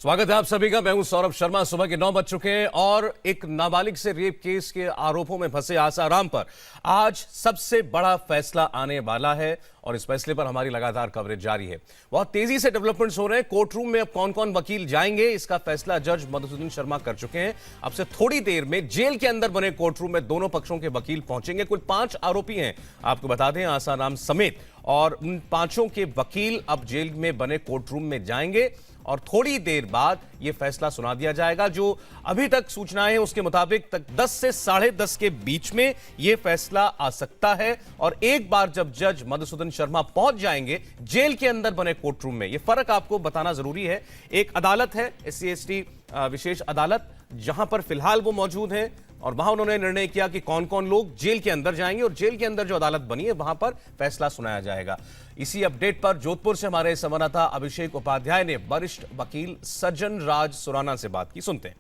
स्वागत है आप सभी का। मैं हूं सौरभ शर्मा। सुबह के 9 बज चुके हैं और एक नाबालिग से रेप केस के आरोपों में फंसे आसाराम पर आज सबसे बड़ा फैसला आने वाला है और इस फैसले पर हमारी लगातार कवरेज जारी है। बहुत तेजी से डेवलपमेंट्स हो रहे हैं। कोर्ट रूम में अब कौन कौन वकील जाएंगे, इसका फैसला जज मधुसूदन शर्मा कर चुके हैं। अब से थोड़ी देर में जेल के अंदर बने कोर्ट रूम में दोनों पक्षों के वकील पहुंचेंगे। कुल 5 आरोपी हैं, आपको बता दें, आसाराम समेत, और उन 5 के वकील अब जेल में बने कोर्ट रूम में जाएंगे और थोड़ी देर बाद यह फैसला सुना दिया जाएगा। जो अभी तक सूचनाएं हैं उसके मुताबिक तक 10 से 10:30 के बीच में यह फैसला आ सकता है। और एक बार जब जज मधुसूदन शर्मा पहुंच जाएंगे जेल के अंदर बने कोर्ट रूम में, यह फर्क आपको बताना जरूरी है। एक अदालत है SC/ST विशेष अदालत, जहां पर फिलहाल वो मौजूद हैं और वहां उन्होंने निर्णय किया कि कौन कौन लोग जेल के अंदर जाएंगे और जेल के अंदर जो अदालत बनी है वहां पर फैसला सुनाया जाएगा। इसी अपडेट पर जोधपुर से हमारे संवाददाता अभिषेक उपाध्याय ने वरिष्ठ वकील सज्जन राज सुराना से बात की। सुनते हैं।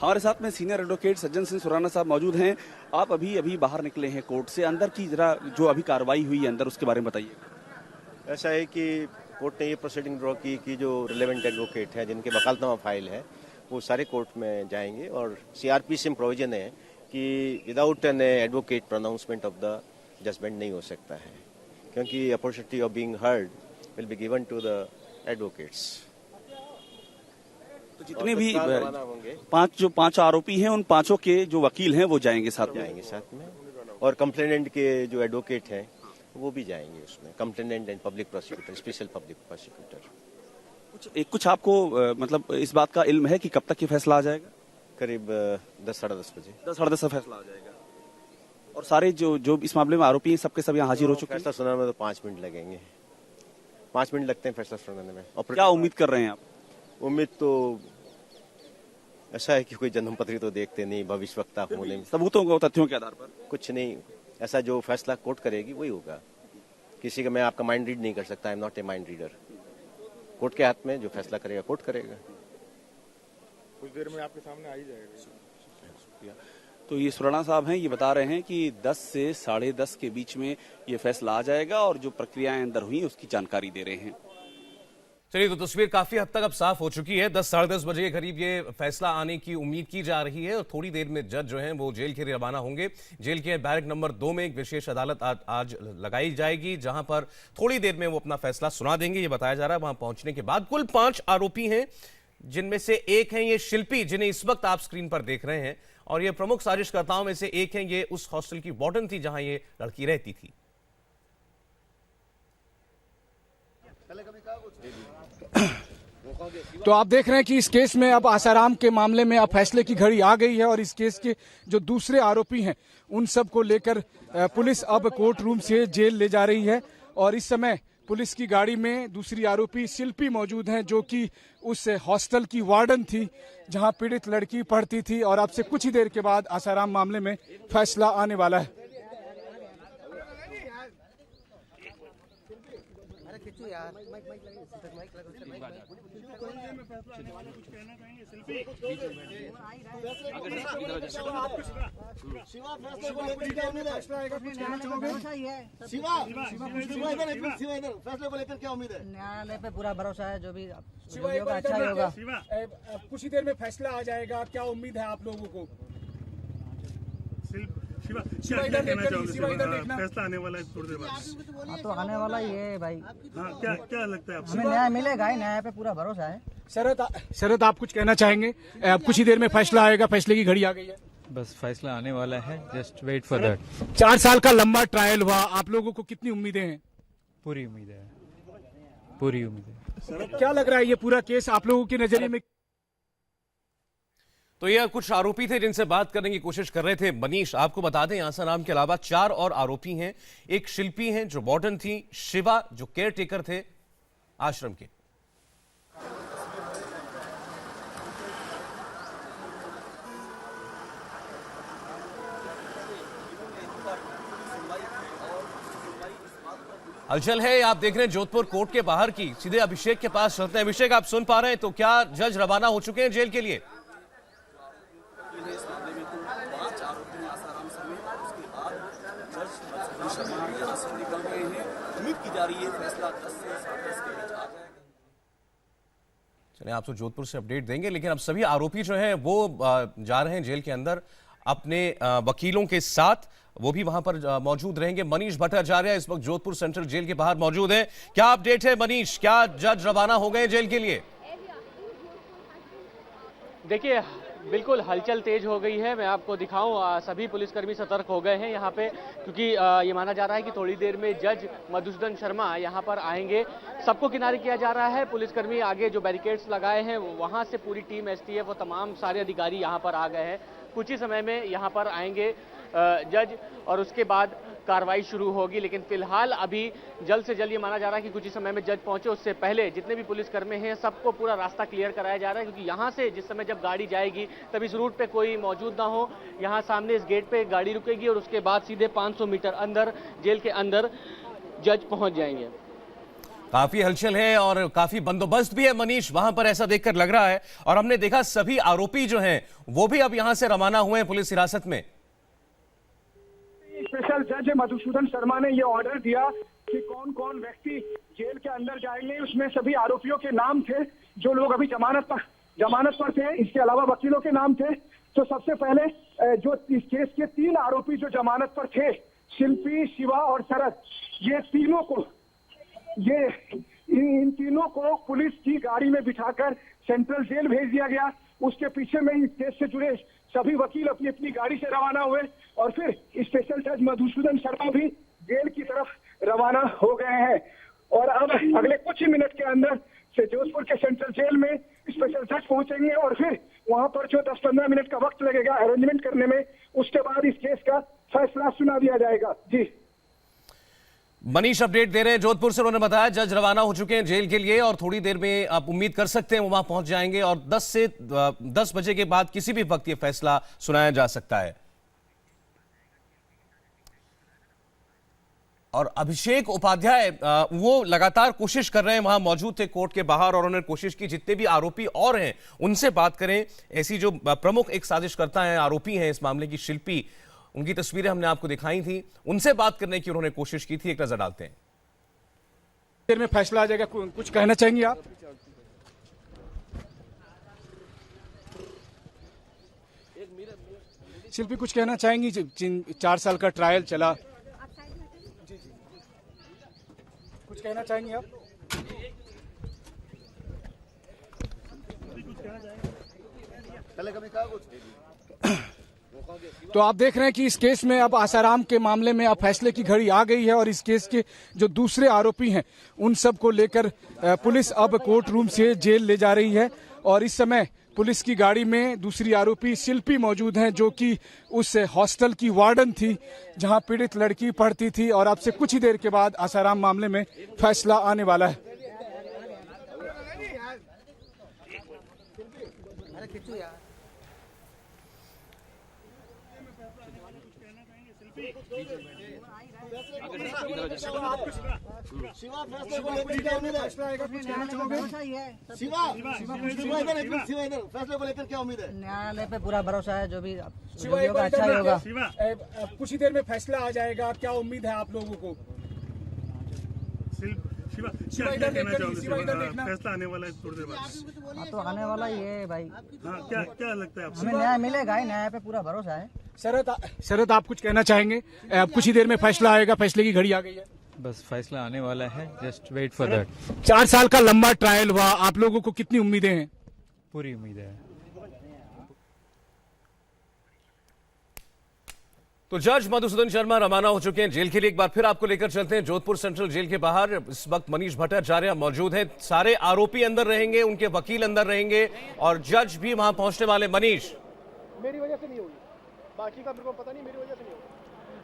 हमारे साथ में सीनियर एडवोकेट सज्जन सिंह सुराना साहब मौजूद हैं। आप अभी बाहर निकले हैं कोर्ट से, अंदर की जरा जो अभी कार्रवाई हुई है अंदर उसके बारे में बताइए। ऐसा है कि कोर्ट ने ये प्रोसीडिंग ड्रॉ की कि जो रिलेवेंट एडवोकेट हैं जिनके वकालतनामा फाइल है वो सारे कोर्ट में जाएंगे और CRPC में प्रोविजन है कि without an advocate pronouncement of the judgement नहीं हो सकता है, क्योंकि opportunity of being heard will be given to the advocates. तो जितने भी 5 आरोपी हैं उन 5 के जो वकील हैं वो जाएंगे साथ में और कंप्लेनेंट के जो एडवोकेट हैं वो भी जाएंगे उसमें, complainant and public prosecutor, special public prosecutor. कुछ आपको मतलब इस बात का इल्म है कि कब तक ये फैसला आ जाएगा? करीब 10 साढ़े 10 बजे 10 साढ़े 10 फैसला आ जाएगा। और सारे जो इस मामले में आरोपी हैं सबके सब यहाँ हाजिर हो चुके हैं। फैसला सुनाने में तो 5 मिनट लगेंगे, 5 मिनट लगते हैं फैसला सुनाने में। और क्या उम्मीद कर रहे हैं आप? उम्मीद तो ऐसा है कि कोई जन्मपत्री तो देखते नहीं, भविष्यवक्ता होने में सबूतों को, तथ्यों के आधार पर कुछ नहीं। ऐसा जो फैसला कोर्ट करेगी वही होगा। किसी का मैं आपका माइंड रीड नहीं कर सकता। I am not a mind reader. Court के हाथ में जो फैसला करेगा कोर्ट करेगा। कुछ देर में आपके सामने आ ही जाएगा। तो ये सुराना साहब हैं, ये बता रहे हैं कि 10 से 10:30 के बीच में ये फैसला आ जाएगा और जो प्रक्रियाएं अंदर हुई उसकी जानकारी दे रहे हैं। चलिए, तो तस्वीर काफी हद तक अब साफ हो चुकी है। 10 साढ़े 10 बजे के करीब ये फैसला आने की उम्मीद की जा रही है और थोड़ी देर में जज जो हैं वो जेल के लिए रवाना होंगे। जेल के बैरक नंबर 2 में एक विशेष अदालत आज लगाई जाएगी, जहां पर थोड़ी देर में वो अपना फैसला सुना देंगे, ये बताया जा रहा है। वहां पहुंचने के बाद कुल 5 आरोपी हैं, जिनमें से एक हैं ये शिल्पी, जिन्हें इस वक्त आप स्क्रीन पर देख रहे हैं, और ये प्रमुख साजिशकर्ताओं में से एक हैं। ये उस हॉस्टल की वार्डन थी जहां ये लड़की रहती थी। तो आप देख रहे हैं कि इस केस में अब आसाराम के मामले में अब फैसले की घड़ी आ गई है और इस केस के जो दूसरे आरोपी हैं उन सब को लेकर पुलिस अब कोर्ट रूम से जेल ले जा रही है। और इस समय पुलिस की गाड़ी में दूसरी आरोपी शिल्पी मौजूद हैं, जो कि उस हॉस्टल की वार्डन थी जहां पीड़ित लड़की पढ़ती थी। और अब से कुछ ही देर के बाद आसाराम मामले में फैसला आने वाला है। फैसले को लेकर क्या उम्मीद है? न्यायालय पे पूरा भरोसा है, जो भी होगा अच्छा ही होगा। कुछ ही देर में फैसला आ जाएगा, क्या उम्मीद है आप लोगों को? फैसला आने वाला है थोड़ी देर बाद। हाँ, तो आने वाला ही है भाई। हाँ, क्या लगता है आपको? हमें न्याय मिलेगा ही, न्याय पे पूरा भरोसा है। शरद आप कुछ कहना चाहेंगे? अब कुछ ही देर में फैसला आएगा, फैसले की घड़ी आ गई है। बस फैसला आने वाला है, जस्ट वेट फॉर दैट। 4 साल का लंबा ट्रायल हुआ, आप लोगों को कितनी उम्मीदें हैं? पूरी उम्मीद है, पूरी उम्मीद है। क्या लग रहा है ये पूरा केस आप लोगों के नजरिए में? तो ये कुछ आरोपी थे जिनसे बात करने की कोशिश कर रहे थे मनीष। आपको बता दें, आसाराम के अलावा 4 और आरोपी हैं। एक शिल्पी हैं जो वार्डन थी, शिवा जो केयर टेकर थे आश्रम के। हलचल है, आप देख रहे हैं जोधपुर कोर्ट के बाहर की। सीधे अभिषेक के पास चलते हैं। अभिषेक, आप सुन पा रहे हैं तो क्या जज रवाना हो चुके हैं जेल के लिए? उम्मीद की जा रही है फैसला 10 से 10:30 के बीच आ जाएगा। चलिए आपको जोधपुर से अपडेट देंगे, लेकिन अब सभी आरोपी जो हैं वो जा रहे हैं जेल के अंदर अपने वकीलों के साथ। वो भी वहां पर मौजूद रहेंगे। मनीष भट्टाचार्य इस वक्त जोधपुर सेंट्रल जेल के बाहर मौजूद है। क्या अपडेट है मनीष, क्या जज रवाना हो गए जेल के लिए? देखिए बिल्कुल हलचल तेज हो गई है। मैं आपको दिखाऊं, सभी पुलिसकर्मी सतर्क हो गए हैं यहाँ पे, क्योंकि ये माना जा रहा है कि थोड़ी देर में जज मधुसूदन शर्मा यहाँ पर आएंगे। सबको किनारे किया जा रहा है। पुलिसकर्मी आगे जो बैरिकेड्स लगाए हैं वहाँ से पूरी टीम एसटीएफ वो तमाम सारे अधिकारी यहाँ पर आ गए हैं। कुछ ही समय में यहाँ पर आएंगे जज और उसके बाद कार्रवाई शुरू होगी। लेकिन फिलहाल अभी जल्द से जल्द ये माना जा रहा है कि कुछ ही समय में जज पहुंचे, उससे पहले जितने भी पुलिसकर्मी हैं सबको पूरा रास्ता क्लियर कराया जा रहा है, क्योंकि यहाँ से जिस समय जब गाड़ी जाएगी तब इस रूट पे कोई मौजूद ना हो। यहाँ सामने इस गेट पे गाड़ी रुकेगी और उसके बाद सीधे 500 मीटर अंदर जेल के अंदर जज पहुंच जाएंगे। काफी हलचल है और काफी बंदोबस्त भी है मनीष वहां पर, ऐसा देखकर लग रहा है। और हमने देखा सभी आरोपी जो हैं वो भी अब यहां से रवाना हुए हैं पुलिस हिरासत में। स्पेशल जज मधुसूदन शर्मा ने ये ऑर्डर दिया कि कौन कौन व्यक्ति जेल के अंदर जाएंगे। उसमें सभी आरोपियों के नाम थे जो लोग अभी जमानत पर थे। इसके अलावा वकीलों के नाम थे। तो सबसे पहले जो इस केस के 3 आरोपी जो जमानत पर थे, शिल्पी, शिवा और शरद, ये तीनों को इन तीनों को पुलिस की गाड़ी में बिठाकर सेंट्रल जेल भेज दिया गया। उसके पीछे में इस केस से जुड़े सभी वकील अपनी अपनी गाड़ी से रवाना हुए और फिर स्पेशल जज मधुसूदन शर्मा भी जेल की तरफ रवाना हो गए हैं। और अब अगले कुछ ही मिनट के अंदर से जोधपुर के सेंट्रल जेल में स्पेशल जज पहुंचेंगे और फिर वहां पर जो 10-15 मिनट का वक्त लगेगा अरेंजमेंट करने में, उसके बाद इस केस का फैसला सुना दिया जाएगा। जी मनीष अपडेट दे रहे हैं जोधपुर से। उन्होंने बताया जज रवाना हो चुके हैं जेल के लिए और थोड़ी देर में आप उम्मीद कर सकते हैं वो वहां पहुंच जाएंगे और 10 बजे के बाद किसी भी वक्त ये फैसला सुनाया जा सकता है। और अभिषेक उपाध्याय वो लगातार कोशिश कर रहे हैं, वहां मौजूद थे कोर्ट के बाहर और उन्होंने कोशिश की जितने भी आरोपी और हैं उनसे बात करें। ऐसी जो प्रमुख एक साजिशकर्ता हैं, आरोपी हैं इस मामले की, शिल्पी, उनकी तस्वीरें हमने आपको दिखाई थी, उनसे बात करने की उन्होंने कोशिश की थी। एक नजर डालते हैं। देर में फैसला आ जाएगा। कुछ कहना चाहेंगे आप? शिल्पी कुछ कहना चाहेंगी? 4 साल का ट्रायल चला, कुछ कहना चाहेंगी आप? पहले कभी कहा कुछ? तो आप देख रहे हैं कि इस केस में अब आसाराम के मामले में अब फैसले की घड़ी आ गई है और इस केस के जो दूसरे आरोपी हैं उन सब को लेकर पुलिस अब कोर्ट रूम से जेल ले जा रही है। और इस समय पुलिस की गाड़ी में दूसरी आरोपी शिल्पी मौजूद हैं, जो कि उस हॉस्टल की वार्डन थी जहां पीड़ित लड़की पढ़ती थी। और अब से कुछ ही देर के बाद आसाराम मामले में फैसला आने वाला है। शिवा फैसले को लेकर क्या उम्मीद है? शिवा इधर फैसले को लेकर क्या उम्मीद है? न्यायालय पे पूरा भरोसा है, जो भी शिवा होगा अच्छा ही होगा। कुछ ही देर में फैसला आ जाएगा, क्या उम्मीद है आप लोगों को? शिवा इधर देखना, फैसला आने वाला है थोड़ी देर बाद। हाँ तो आने वाला ही है भाई। हाँ, क्या लगता है आपको? हमें न्याय मिलेगा ही, न्याय पे पूरा भरोसा है। शरद आप कुछ कहना चाहेंगे? अब कुछ ही देर में फैसला आएगा, फैसले की घड़ी आ गई है। बस फैसला आने वाला है, जस्ट वेट फॉर दैट। 4 साल का लंबा ट्रायल हुआ, आप लोगों को कितनी उम्मीदें हैं? पूरी उम्मीद है। तो जज मधुसूदन शर्मा रवाना हो चुके हैं जेल के लिए। एक बार फिर आपको लेकर चलते हैं जोधपुर सेंट्रल जेल के बाहर। इस वक्त मनीष भट्टाचार्य मौजूद हैं। सारे आरोपी अंदर रहेंगे, उनके वकील अंदर रहेंगे और जज भी वहां पहुंचने वाले। मनीष, मेरी वजह से नहीं होगी, बाकी का मेरे को पता नहीं, मेरी वजह से नहीं होगी।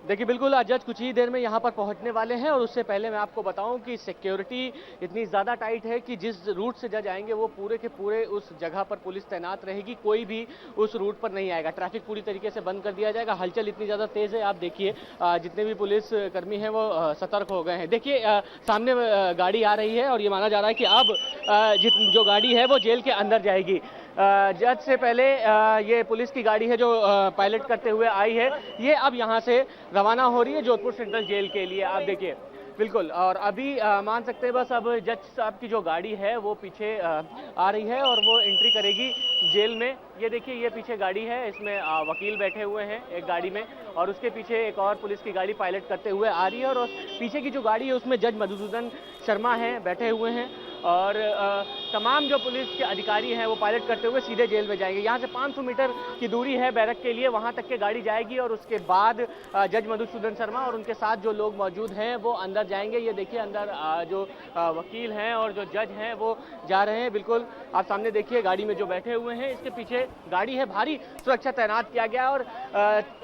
देखिए बिल्कुल जज कुछ ही देर में यहाँ पर पहुँचने वाले हैं और उससे पहले मैं आपको बताऊं कि सिक्योरिटी इतनी ज़्यादा टाइट है कि जिस रूट से जज आएंगे वो पूरे के पूरे उस जगह पर पुलिस तैनात रहेगी, कोई भी उस रूट पर नहीं आएगा। ट्रैफिक पूरी तरीके से बंद कर दिया जाएगा। हलचल इतनी ज़्यादा तेज़ है, आप देखिए जितने भी पुलिस कर्मी हैं वो सतर्क हो गए हैं। देखिए सामने गाड़ी आ रही है और ये माना जा रहा है कि अब जो गाड़ी है वो जेल के अंदर जाएगी। जज से पहले ये पुलिस की गाड़ी है जो पायलट करते हुए आई है, ये अब यहाँ से रवाना हो रही है जोधपुर सेंट्रल जेल के लिए। आप देखिए बिल्कुल। और अभी मान सकते हैं बस अब जज साहब की जो गाड़ी है वो पीछे आ रही है और वो एंट्री करेगी जेल में। ये देखिए, ये पीछे गाड़ी है, इसमें वकील बैठे हुए हैं एक गाड़ी में, और उसके पीछे एक और पुलिस की गाड़ी पायलट करते हुए आ रही है, और पीछे की जो गाड़ी है उसमें जज मधुसूदन शर्मा हैं, बैठे हुए हैं, और तमाम जो पुलिस के अधिकारी हैं वो पायलट करते हुए सीधे जेल में जाएंगे। यहाँ से 500 मीटर की दूरी है बैरक के लिए, वहाँ तक के गाड़ी जाएगी, और उसके बाद जज मधुसूदन शर्मा और उनके साथ जो लोग मौजूद हैं वो अंदर जाएंगे। ये देखिए, अंदर जो वकील हैं और जो जज हैं वो जा रहे हैं। बिल्कुल आप सामने देखिए, गाड़ी में जो बैठे हुए हैं, इसके पीछे गाड़ी है, भारी सुरक्षा तैनात किया गया। और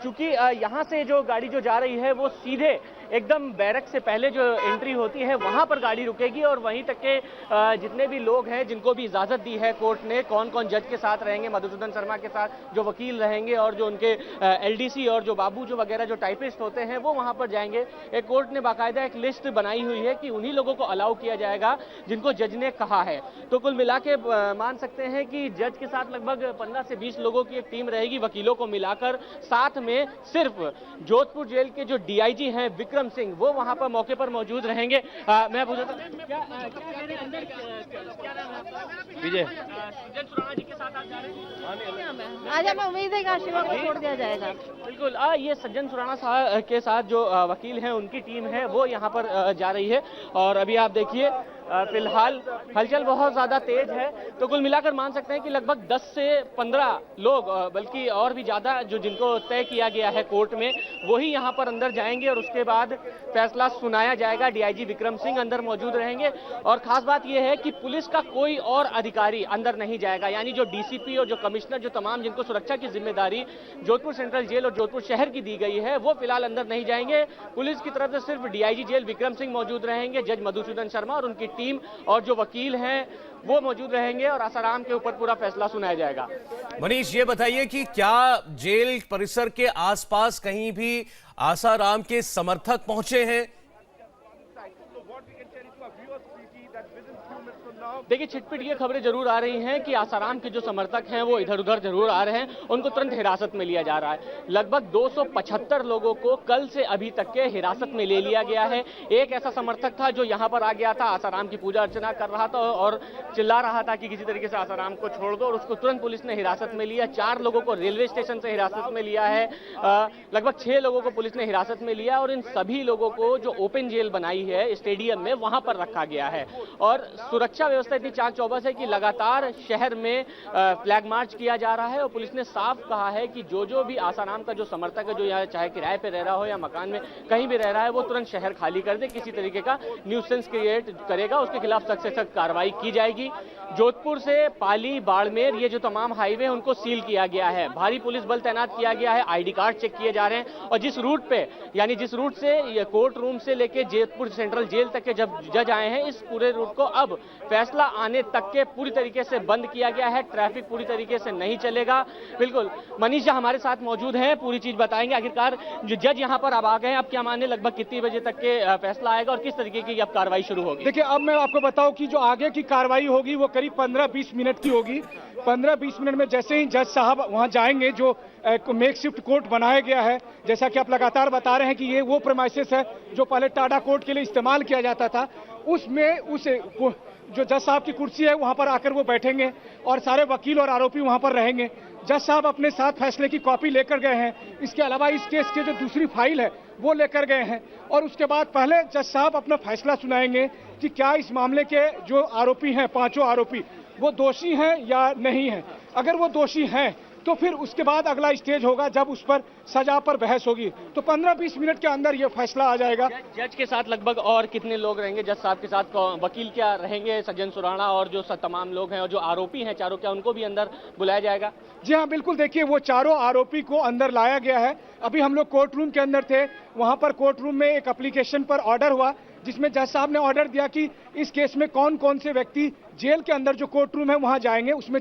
चूंकि यहाँ से जो गाड़ी जो जा रही है वो सीधे एकदम बैरक से पहले जो एंट्री होती है वहां पर गाड़ी रुकेगी, और वहीं तक के जितने भी लोग हैं जिनको भी इजाजत दी है कोर्ट ने, कौन कौन जज के साथ रहेंगे, मधुसूदन शर्मा के साथ जो वकील रहेंगे, और जो उनके एलडीसी और जो बाबू जो वगैरह जो टाइपिस्ट होते हैं वो वहां पर जाएंगे। एक कोर्ट ने बाकायदा एक लिस्ट बनाई हुई है कि उन्हीं लोगों को अलाउ किया जाएगा जिनको जज ने कहा है। तो कुल मिला के मान सकते हैं कि जज के साथ लगभग 15 से 20 लोगों की एक टीम रहेगी, वकीलों को मिलाकर। साथ में सिर्फ जोधपुर जेल के जो डीआईजी हैं विक्रम सिंह, वो वहां पर मौके पर मौजूद रहेंगे। मैं पूछता विजय, जज सुराणा जी के साथ आप जा रहे हैं? आज हमें उम्मीद है कि आज शिवा को छोड़ दिया जाएगा। बिल्कुल, ये सज्जन सुराणा साहब के साथ जो वकील हैं उनकी टीम है वो यहाँ पर जा रही है, और अभी आप देखिए फिलहाल हलचल बहुत ज़्यादा तेज है। तो कुल मिलाकर मान सकते हैं कि लगभग 10 से 15 लोग, बल्कि और भी ज़्यादा, जो जिनको तय किया गया है कोर्ट में, वही यहाँ पर अंदर जाएंगे, और उसके बाद फैसला सुनाया जाएगा। डीआईजी विक्रम सिंह अंदर मौजूद रहेंगे, और खास बात यह है कि पुलिस का कोई और अधिकारी अंदर नहीं जाएगा, यानी जो डीसीपी और जो कमिश्नर, जो तमाम जिनको सुरक्षा की जिम्मेदारी जोधपुर सेंट्रल जेल और जोधपुर शहर की दी गई है, वो फिलहाल अंदर नहीं जाएंगे। पुलिस की तरफ से सिर्फ डीआईजी जेल विक्रम सिंह मौजूद रहेंगे, जज मधुसूदन शर्मा और उनकी टीम और जो वकील हैं वो मौजूद रहेंगे, और आसाराम के ऊपर पूरा फैसला सुनाया जाएगा। मनीष, ये बताइए कि क्या जेल परिसर के आसपास कहीं भी आसाराम के समर्थक पहुंचे हैं? देखिए, छिटपिट ये खबरें जरूर आ रही हैं कि आसाराम के जो समर्थक हैं वो इधर उधर जरूर आ रहे हैं, उनको तुरंत हिरासत में लिया जा रहा है। लगभग 275 लोगों को कल से अभी तक के हिरासत में ले लिया गया है। एक ऐसा समर्थक था जो यहाँ पर आ गया था, आसाराम की पूजा अर्चना कर रहा था और चिल्ला रहा था कि किसी तरीके से आसाराम को छोड़ दो, और उसको तुरंत पुलिस ने हिरासत में लिया। 4 लोगों को रेलवे स्टेशन से हिरासत में लिया है, लगभग 6 लोगों को पुलिस ने हिरासत में लिया, और इन सभी लोगों को जो ओपन जेल बनाई है स्टेडियम में, वहां पर रखा गया है। और सुरक्षा व्यवस्था इतनी चाक चौबस है कि लगातार शहर में फ्लैग मार्च किया जा रहा है, और पुलिस ने साफ कहा है कि जो भी आसाराम का जो समर्थक है, जो यहाँ चाहे किराए पे रह रहा हो या मकान में कहीं भी रह रहा है, वो तुरंत शहर खाली कर दे। किसी तरीके का न्यूसेंस क्रिएट करेगा उसके खिलाफ सख्त से सख्त कार्रवाई की जाएगी। जोधपुर से पाली, बाड़मेर, ये जो तमाम हाईवे हैं उनको सील किया गया है, भारी पुलिस बल तैनात किया गया है, आईडी कार्ड चेक किए जा रहे हैं, और जिस रूट पे, यानी जिस रूट से कोर्ट रूम से लेके जोधपुर सेंट्रल जेल तक के जब जज आए हैं, इस पूरे रूट को अब फैसला आने तक के पूरी तरीके से बंद किया गया है। ट्रैफिक पूरी तरीके से नहीं चलेगा। बिल्कुल, मनीष जी हमारे साथ मौजूद हैं, पूरी चीज बताएंगे। आखिरकार जो जज यहाँ पर अब आ गए, अब क्या माने, लगभग कितनी बजे तक के फैसला आएगा और किस तरीके की अब कार्रवाई शुरू होगी? देखिए, अब मैं आपको बताऊं कि जो आगे की कार्रवाई होगी वो करीब 15-20 मिनट की होगी। 15-20 मिनट में जैसे ही जज साहब वहां जाएंगे, जो मेक शिफ्ट कोर्ट बनाया गया है, जैसा कि आप लगातार बता रहे हैं कि ये वो प्रेमाइसेस है जो पहले टाडा कोर्ट के लिए इस्तेमाल किया जाता था, उसमें उस जो जज साहब की कुर्सी है वहां पर आकर वो बैठेंगे, और सारे वकील और आरोपी वहां पर रहेंगे। जज साहब अपने साथ फैसले की कॉपी लेकर गए हैं। इसके अलावा इस केस की जो दूसरी फाइल है वो लेकर गए हैं, और उसके बाद पहले जज साहब अपना फैसला सुनाएंगे कि क्या इस मामले के जो आरोपी हैं, 5 आरोपी, वो दोषी हैं या नहीं हैं। अगर वो दोषी हैं तो फिर उसके बाद अगला स्टेज होगा जब उस पर सजा पर बहस होगी। तो 15-20 मिनट के अंदर ये फैसला आ जाएगा। जज के साथ लगभग और कितने लोग रहेंगे? जज साहब के साथ वकील क्या रहेंगे, सज्जन सुराणा और जो तमाम लोग हैं, और जो आरोपी हैं चारों, क्या उनको भी अंदर बुलाया जाएगा? जी हाँ, बिल्कुल। देखिए, वो चारों आरोपी को अंदर लाया गया है। अभी हम लोग कोर्ट रूम के अंदर थे, वहां पर कोर्ट रूम में एक एप्लीकेशन पर ऑर्डर हुआ जिसमें जज साहब ने ऑर्डर दिया कि इस केस में कौन कौन से व्यक्ति जेल के अंदर जो कोर्ट रूम है वहां जाएंगे। उसमें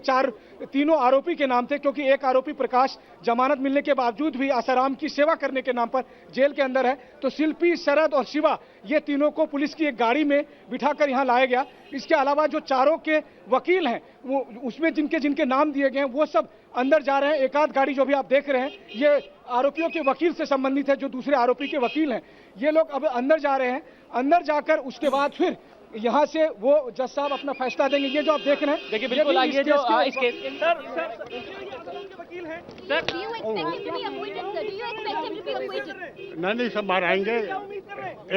तीनों आरोपी के नाम थे, क्योंकि एक आरोपी प्रकाश जमानत मिलने के बावजूद भी आसाराम की सेवा करने के नाम पर जेल के अंदर है। तो शिल्पी, शरद और शिवा, ये तीनों को पुलिस की एक गाड़ी में बिठाकर यहाँ लाया गया। इसके अलावा जो चारों के वकील हैं, वो उसमें जिनके जिनके नाम दिए गए हैं वो सब अंदर जा रहे हैं। एक आध गाड़ी जो भी आप देख रहे हैं ये आरोपियों के वकील से संबंधित है, जो दूसरे आरोपी के वकील हैं। ये लोग अब अंदर जा रहे हैं। अंदर जाकर उसके बाद फिर यहाँ से वो जज साहब अपना फैसला देंगे। ये जो आप देख रहे हैं, देखिए बिल्कुल ये जो इस केस वकील हैं। नहीं, सब बाहर आएंगे।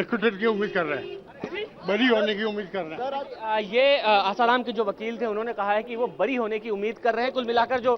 एक्विटेड की उम्मीद कर रहे हैं, बरी होने की उम्मीद कर रहे हैं। ये आसाराम के जो वकील थे उन्होंने कहा है कि वो बरी होने की उम्मीद कर रहे हैं। कुल मिलाकर जो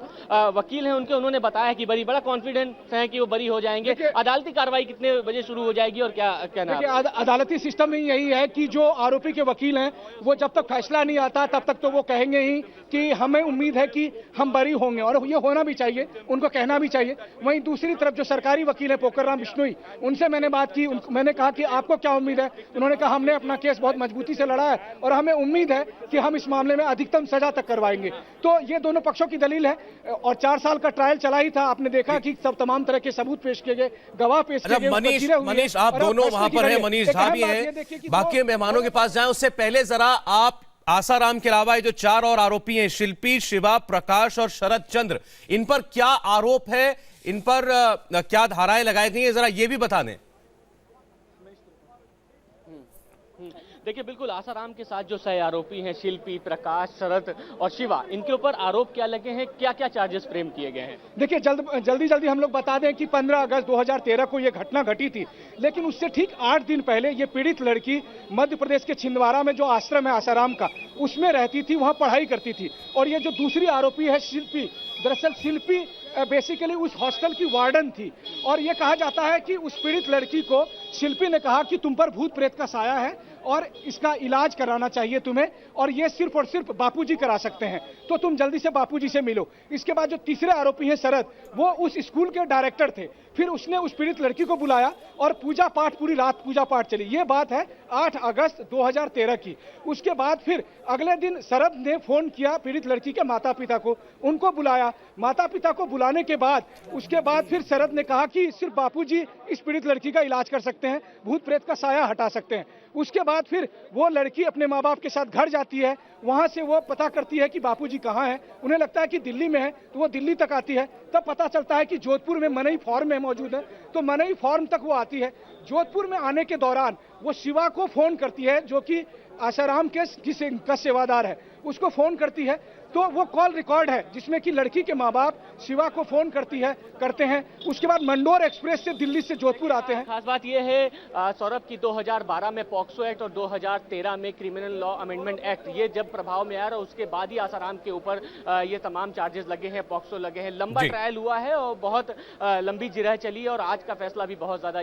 वकील हैं उन्होंने बताया कि बड़ा कॉन्फिडेंस है कि वो बरी हो जाएंगे। अदालती कार्रवाई कितने बजे शुरू हो जाएगी और क्या कहना है? अदालती सिस्टम में यही है कि जो आरोपी के वकील हैं वो जब तक फैसला नहीं आता तब तक तो वो कहेंगे ही कि हमें उम्मीद है कि हम बरी होंगे, और ये होना भी चाहिए, उनको कहना भी चाहिए। वहीं दूसरी तरफ जो सरकारी वकील है पोकर राम बिश्नोई, उनसे मैंने बात की। मैंने कहा कि आपको क्या उम्मीद है? उन्होंने कहा हमने अपना केस बहुत मजबूती से लड़ा है और हमें उम्मीद है कि हम इस मामले में अधिकतम सजा तक करवाएंगे। तो ये दोनों पक्षों की दलील है। और 4 साल का ट्रायल चला ही था। आपने देखा कि सब तमाम तरह के सबूत पेश किए गए, गवाह पेश किए गए। मनीष, आप दोनों वहां पर हैं, मनीष झा भी हैं, बाकी मेहमानों के पास जाएं उससे पहले जरा आप आसाराम के अलावा ये जो 4 और आरोपी हैं, शिल्पी, शिवा, प्रकाश और शरद चंद्र, इन पर क्या आरोप है, इन पर क्या धाराएं लगाई गई हैं, जरा ये भी बता दें। देखिए बिल्कुल आसाराम के साथ जो सह आरोपी हैं शिल्पी, प्रकाश, शरद और शिवा, इनके ऊपर आरोप क्या लगे हैं, क्या क्या चार्जेस फ्रेम किए गए हैं? देखिए जल्दी हम लोग बता दें कि 15 अगस्त 2013 को यह घटना घटी थी, लेकिन उससे ठीक 8 दिन पहले ये पीड़ित लड़की मध्य प्रदेश के छिंदवाड़ा में जो आश्रम है आसाराम का, उसमें रहती थी, वहां पढ़ाई करती थी। और ये जो दूसरी आरोपी है शिल्पी, दरअसल शिल्पी बेसिकली उस हॉस्टल की वार्डन थी। और ये कहा जाता है कि उस पीड़ित लड़की को शिल्पी ने कहा कि तुम पर भूत प्रेत का साया है और इसका इलाज कराना चाहिए तुम्हें, और ये सिर्फ और सिर्फ बापूजी करा सकते हैं, तो तुम जल्दी से बापूजी से मिलो। इसके बाद जो तीसरे आरोपी हैं शरद, वो उस स्कूल के डायरेक्टर थे। फिर उसने उस पीड़ित लड़की को बुलाया और पूजा पाठ, पूरी रात पूजा पाठ चली। ये बात है 8 अगस्त 2013 की। उसके बाद फिर अगले दिन शरद ने फोन किया पीड़ित लड़की के माता पिता को, उनको बुलाया। माता पिता को बुलाने के बाद उसके बाद फिर शरद ने कहा कि सिर्फ बापूजी इस पीड़ित लड़की का इलाज कर सकते हैं, भूत प्रेत का साया हटा सकते हैं। उसके बाद फिर वो लड़की अपने माँ बाप के साथ घर जाती है। वहां से वो पता करती है कि बापूजी कहाँ हैं। उन्हें लगता है कि दिल्ली में है, तो वो दिल्ली तक आती है। तब पता चलता है कि जोधपुर में मनई फार्म में मौजूद है, तो मनई फार्म तक वो आती है। जोधपुर में आने के दौरान वो शिवा को फोन करती है, जो कि आसाराम का सेवादार है, उसको फोन करती है। तो वो कॉल रिकॉर्ड है जिसमें कि लड़की के माँ बाप शिवा को फोन करते हैं। उसके बाद मंडोर एक्सप्रेस से दिल्ली से जोधपुर आते हैं। खास बात यह है सौरभ की 2012 में पॉक्सो एक्ट और 2013 में क्रिमिनल लॉ अमेंडमेंट एक्ट ये जब प्रभाव में आया और उसके बाद ही आसाराम के ऊपर ये तमाम चार्जेस लगे हैं, पॉक्सो लगे हैं। लंबा ट्रायल हुआ है और बहुत लंबी जिरह चली और आज का फैसला भी बहुत ज्यादा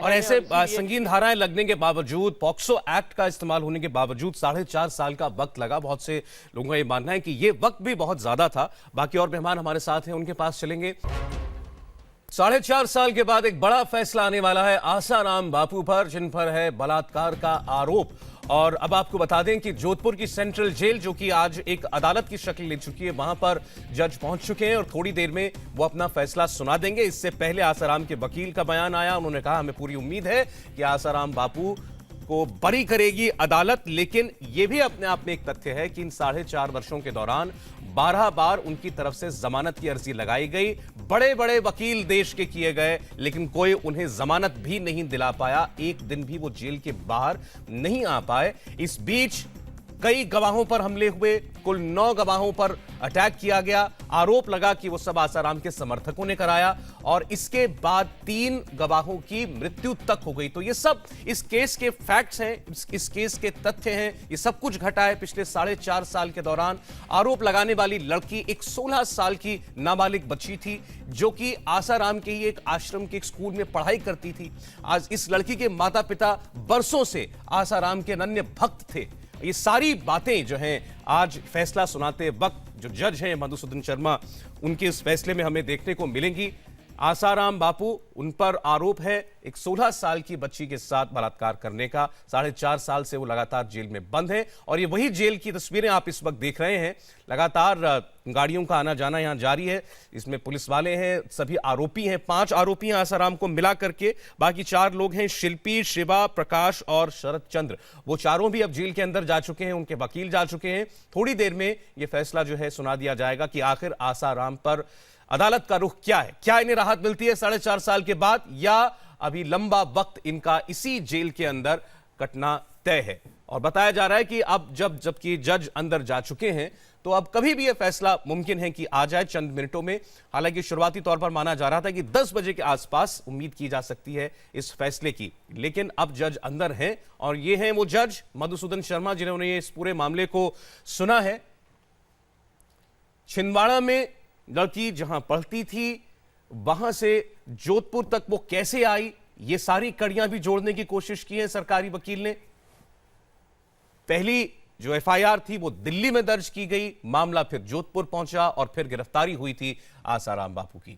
और ऐसे संगीन धाराएं लगने के बावजूद, पॉक्सो एक्ट का इस्तेमाल होने के बावजूद 4.5 साल का वक्त लगा। बहुत से लोगों का ये मानना है कि ये वक्त भी बहुत ज्यादा था। बाकी और मेहमान हमारे साथ हैं, उनके पास चलेंगे। 4.5 साल के बाद एक बड़ा फैसला आने वाला है आसाराम बापू पर, जिन पर है बलात्कार का आरोप। और अब आपको बता दें कि जोधपुर की सेंट्रल जेल, जो कि आज एक अदालत की शक्ल ले चुकी है, वहां पर जज पहुंच चुके हैं और थोड़ी देर में वो अपना फैसला सुना देंगे। इससे पहले आसाराम के वकील का बयान आया। उन्होंने कहा हमें पूरी उम्मीद है कि आसाराम बापू को बरी करेगी अदालत, लेकिन यह भी अपने आप में एक तथ्य है कि इन 4.5 वर्षों के दौरान 12 बार उनकी तरफ से जमानत की अर्जी लगाई गई। बड़े बड़े वकील देश के किए गए, लेकिन कोई उन्हें जमानत भी नहीं दिला पाया। एक दिन भी वो जेल के बाहर नहीं आ पाए। इस बीच कई गवाहों पर हमले हुए, कुल 9 गवाहों पर अटैक किया गया। आरोप लगा कि वो सब आसाराम के समर्थकों ने कराया और इसके बाद 3 गवाहों की मृत्यु तक हो गई। तो ये सब इस केस के फैक्ट्स हैं, इस केस के तथ्य हैं। ये सब कुछ घटा है पिछले 4.5 साल के दौरान। आरोप लगाने वाली लड़की एक 16 साल की नाबालिग बच्ची थी, जो कि आसाराम के ही एक आश्रम के एक स्कूल में पढ़ाई करती थी। आज इस लड़की के माता पिता बरसों से आसाराम के अनन्य भक्त थे। ये सारी बातें जो हैं आज फैसला सुनाते वक्त जो जज हैं मधुसूदन शर्मा, उनके इस फैसले में हमें देखने को मिलेंगी। आसाराम बापू, उन पर आरोप है एक 16 साल की बच्ची के साथ बलात्कार करने का। 4.5 साल से वो लगातार जेल में बंद है और ये वही जेल की तस्वीरें आप इस वक्त देख रहे हैं। लगातार गाड़ियों का आना जाना यहां जारी है। इसमें पुलिस वाले हैं, सभी आरोपी हैं। 5 आरोपी हैं आसाराम को मिला करके, बाकी 4 लोग हैं, शिल्पी, शिवा, प्रकाश और शरद चंद्र। वो चारों भी अब जेल के अंदर जा चुके हैं, उनके वकील जा चुके हैं। थोड़ी देर में यह फैसला जो है सुना दिया जाएगा कि आखिर आसाराम पर अदालत का रुख क्या है। क्या इन्हें राहत मिलती है 4.5 साल के बाद, या अभी लंबा वक्त इनका इसी जेल के अंदर कटना तय है। और बताया जा रहा है कि अब जबकि जज अंदर जा चुके हैं तो अब कभी भी यह फैसला मुमकिन है कि आ जाए चंद मिनटों में। हालांकि शुरुआती तौर पर माना जा रहा था कि 10 बजे के आसपास उम्मीद की जा सकती है इस फैसले की, लेकिन अब जज अंदर हैं और ये हैं वो जज मधुसूदन शर्मा जिन्होंने इस पूरे मामले को सुना है। छिंदवाड़ा में लड़की जहां पढ़ती थी वहां से जोधपुर तक वो कैसे आई, ये सारी कड़ियां भी जोड़ने की कोशिश की है सरकारी वकील ने। पहली जो एफआईआर थी वो दिल्ली में दर्ज की गई, मामला फिर जोधपुर पहुंचा और फिर गिरफ्तारी हुई थी आसाराम बापू की।